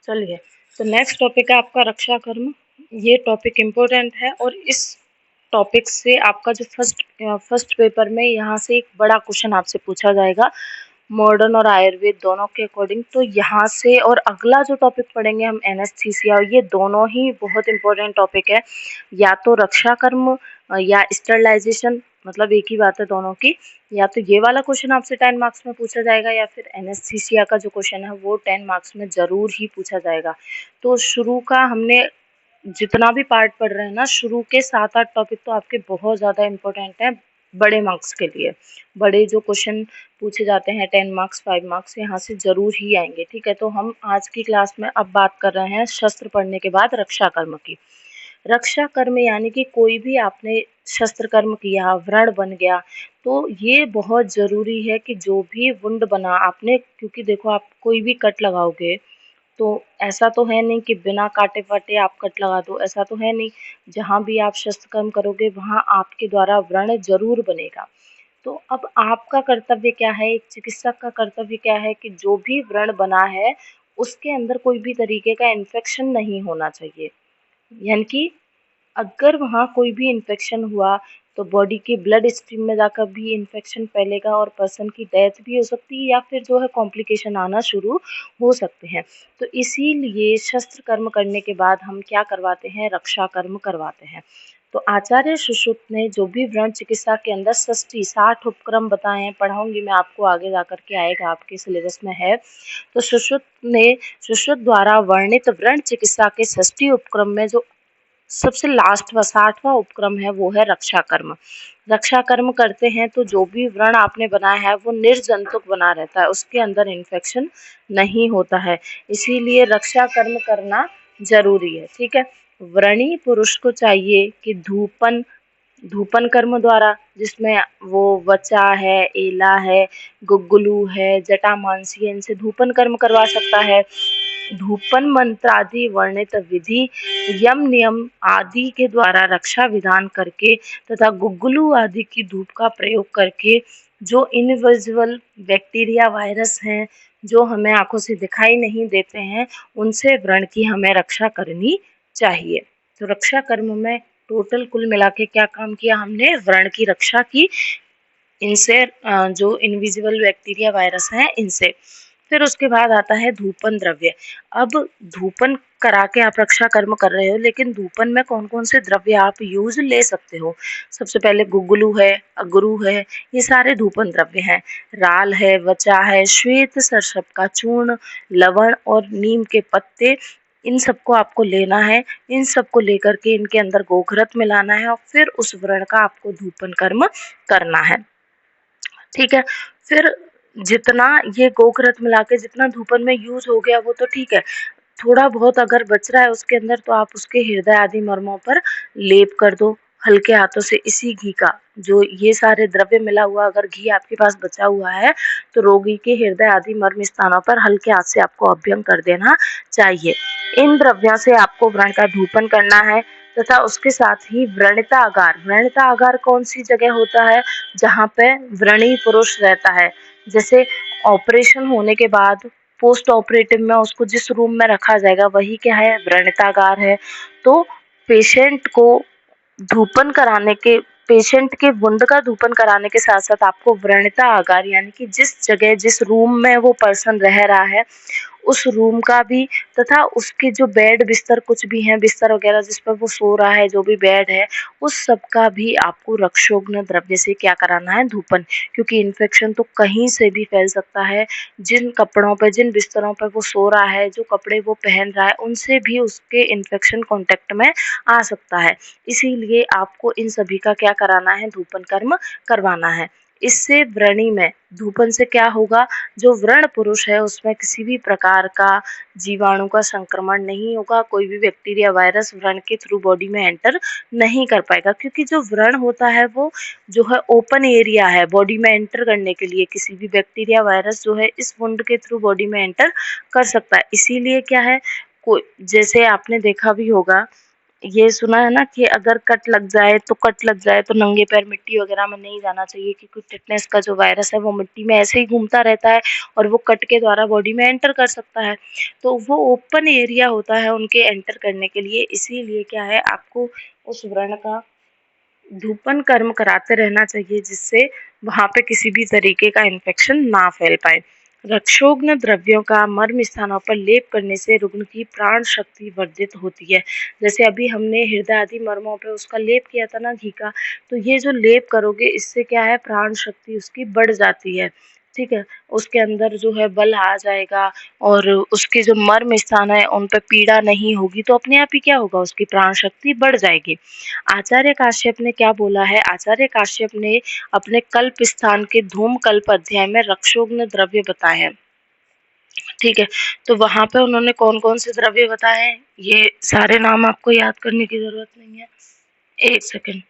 चलिए, तो next topic है आपका रक्षा कर्म। ये टॉपिक इम्पोर्टेंट है और इस टॉपिक से आपका जो फर्स्ट पेपर में यहाँ से एक बड़ा क्वेश्चन आपसे पूछा जाएगा मॉडर्न और आयुर्वेद दोनों के अकॉर्डिंग। तो यहाँ से और अगला जो टॉपिक पढ़ेंगे हम एनेस्थीसिया, ये दोनों ही बहुत इंपॉर्टेंट टॉपिक है। या तो रक्षा कर्म या स्टरलाइजेशन, मतलब एक ही बात है दोनों की। या तो ये वाला क्वेश्चन आपसे 10 मार्क्स में पूछा जाएगा या फिर एनेस्थीसिया का जो क्वेश्चन है वो 10 मार्क्स में ज़रूर ही पूछा जाएगा। तो शुरू का हमने जितना भी पार्ट पढ़ रहे हैं ना, शुरू के 7-8 टॉपिक तो आपके बहुत ज़्यादा इंपॉर्टेंट हैं बड़े मार्क्स के लिए। बड़े जो क्वेश्चन पूछे जाते हैं 10 मार्क्स 5 मार्क्स यहाँ से ज़रूर ही आएंगे। ठीक है, तो हम आज की क्लास में अब बात कर रहे हैं शस्त्र पढ़ने के बाद रक्षा कर्म की। रक्षा कर्म यानी कि कोई भी आपने शस्त्र कर्म किया, व्रण बन गया, तो ये बहुत ज़रूरी है कि जो भी वुंड बना आपने, क्योंकि देखो आप कोई भी कट लगाओगे तो ऐसा तो है नहीं कि बिना काटे फाटे आप कट लगा दो, ऐसा तो है नहीं। जहाँ भी आप शस्त्र कर्म करोगे वहाँ आपके द्वारा व्रण जरूर बनेगा। तो अब आपका कर्तव्य क्या है, एक चिकित्सक का कर्तव्य क्या है कि जो भी व्रण बना है उसके अंदर कोई भी तरीके का इन्फेक्शन नहीं होना चाहिए। यानी कि अगर वहाँ कोई भी इन्फेक्शन हुआ तो बॉडी की ब्लड स्ट्रीम में जाकर भी इन्फेक्शन फैलेगा और पर्सन की डेथ भी हो सकती है या फिर जो है कॉम्प्लिकेशन आना शुरू हो सकते हैं। तो इसीलिए शस्त्र कर्म करने के बाद हम क्या करवाते हैं, रक्षा कर्म करवाते हैं। तो आचार्य सुश्रुत ने जो भी व्रण चिकित्सा के अंदर 60 उपक्रम बताए हैं, पढ़ाऊंगी मैं आपको आगे जाकर के, आएगा आपके सिलेबस में है। तो सुश्रुत द्वारा वर्णित व्रण चिकित्सा के 60 उपक्रम में जो सबसे लास्ट 60वां उपक्रम है वो है रक्षा कर्म। रक्षा कर्म करते हैं तो जो भी व्रण आपने बनाया है वो निर्जंतुक बना रहता है, उसके अंदर इन्फेक्शन नहीं होता है। इसीलिए रक्षा कर्म करना जरूरी है। ठीक है, व्रणी पुरुष को चाहिए कि धूपन कर्म द्वारा, जिसमें वो वचा है, एला है, गुग्गुलू है, जटामांसी है, इनसे धूपन कर्म करवा सकता है। धूपन मंत्र आदि वर्णित विधि, यम नियम आदि के द्वारा रक्षा विधान करके तथा गुग्गुलू आदि की धूप का प्रयोग करके जो इनविजिबल बैक्टीरिया वायरस हैं जो हमें आंखों से दिखाई नहीं देते हैं, उनसे व्रण की हमें रक्षा करनी चाहिए। तो रक्षा कर्म में टोटल कुल मिला के क्या काम किया हमने, व्रण की रक्षा की इनसे, जो इनविजिबल बैक्टीरिया वायरस हैं इनसे। फिर उसके बाद आता है धूपन द्रव्य। अब धूपन करा के आप रक्षा कर्म कर रहे हो, लेकिन धूपन में कौन कौन से द्रव्य आप यूज ले सकते हो। सबसे पहले गुग्गुलू है, अगरू है, ये सारे धूपन द्रव्य हैं। राल है, वचा है, श्वेत सरसप का चूर्ण, लवण और नीम के पत्ते, इन सबको आपको लेना है। इन सबको लेकर के इनके अंदर गोघृत मिलाना है और फिर उस व्रण का आपको धूपन कर्म करना है। ठीक है, फिर जितना ये गोघृत मिला के जितना धूपन में यूज हो गया वो तो ठीक है, थोड़ा बहुत अगर बच रहा है उसके अंदर तो आप उसके हृदय आदि मर्मों पर लेप कर दो हल्के हाथों से। इसी घी का, जो ये सारे द्रव्य मिला हुआ अगर घी आपके पास बचा हुआ है तो रोगी के हृदय आदि मर्म स्थानों पर हल्के हाथ से आपको अभ्यंग कर देना चाहिए। इन द्रव्यों से आपको व्रण का धूपन करना है तथा उसके साथ ही व्रणिता आगार। व्रणिता आगार कौन सी जगह होता है, जहाँ पे व्रणी पुरुष रहता है। जैसे ऑपरेशन होने के बाद पोस्ट ऑपरेटिव में उसको जिस रूम में रखा जाएगा वही क्या है, व्रणितागार है। तो पेशेंट को धूपन कराने के, पेशेंट के वुंड का धूपन कराने के साथ साथ आपको व्रणिता आगार यानी कि जिस जगह जिस रूम में वो पर्सन रह रहा है उस रूम का भी, तथा उसके जो बेड बिस्तर कुछ भी हैं, बिस्तर वगैरह जिस पर वो सो रहा है, जो भी बेड है, उस सब का भी आपको रक्षोघ्न द्रव्य से क्या कराना है, धूपन। क्योंकि इन्फेक्शन तो कहीं से भी फैल सकता है। जिन कपड़ों पर, जिन बिस्तरों पर वो सो रहा है, जो कपड़े वो पहन रहा है, उनसे भी उसके इन्फेक्शन कॉन्टेक्ट में आ सकता है। इसीलिए आपको इन सभी का क्या कराना है, धूपन कर्म करवाना है। इससे व्रणी में धूपन से क्या होगा, जो व्रण पुरुष है उसमें किसी भी प्रकार का जीवाणु का संक्रमण नहीं होगा, कोई भी बैक्टीरिया वायरस व्रण के थ्रू बॉडी में एंटर नहीं कर पाएगा। क्योंकि जो व्रण होता है वो जो है ओपन एरिया है बॉडी में एंटर करने के लिए, किसी भी बैक्टीरिया वायरस जो है इस वुंड के थ्रू बॉडी में एंटर कर सकता है। इसीलिए क्या है, कोई, जैसे आपने देखा भी होगा ये सुना है ना कि अगर कट लग जाए तो नंगे पैर मिट्टी वगैरह में नहीं जाना चाहिए, क्योंकि टिटनेस का जो वायरस है वो मिट्टी में ऐसे ही घूमता रहता है और वो कट के द्वारा बॉडी में एंटर कर सकता है। तो वो ओपन एरिया होता है उनके एंटर करने के लिए, इसीलिए क्या है आपको उस व्रण का धूपन कर्म कराते रहना चाहिए, जिससे वहाँ पे किसी भी तरीके का इन्फेक्शन ना फैल पाए। रक्षोघ्न द्रव्यों का मर्म स्थानों पर लेप करने से रुग्ण की प्राण शक्ति वर्धित होती है। जैसे अभी हमने हृदय आदि मर्मों पे उसका लेप किया था ना घी का, तो ये जो लेप करोगे इससे क्या है प्राण शक्ति उसकी बढ़ जाती है। ठीक है, उसके अंदर जो है बल आ जाएगा और उसके जो मर्म स्थान है उन पे पीड़ा नहीं होगी, तो अपने आप ही क्या होगा उसकी प्राण शक्ति बढ़ जाएगी। आचार्य काश्यप ने क्या बोला है, आचार्य काश्यप ने अपने कल्प स्थान के धूम कल्प अध्याय में रक्षोघ्न द्रव्य बताए हैं। ठीक है, तो वहां पे उन्होंने कौन कौन से द्रव्य बताए हैं, ये सारे नाम आपको याद करने की जरूरत नहीं है। एक सेकंड,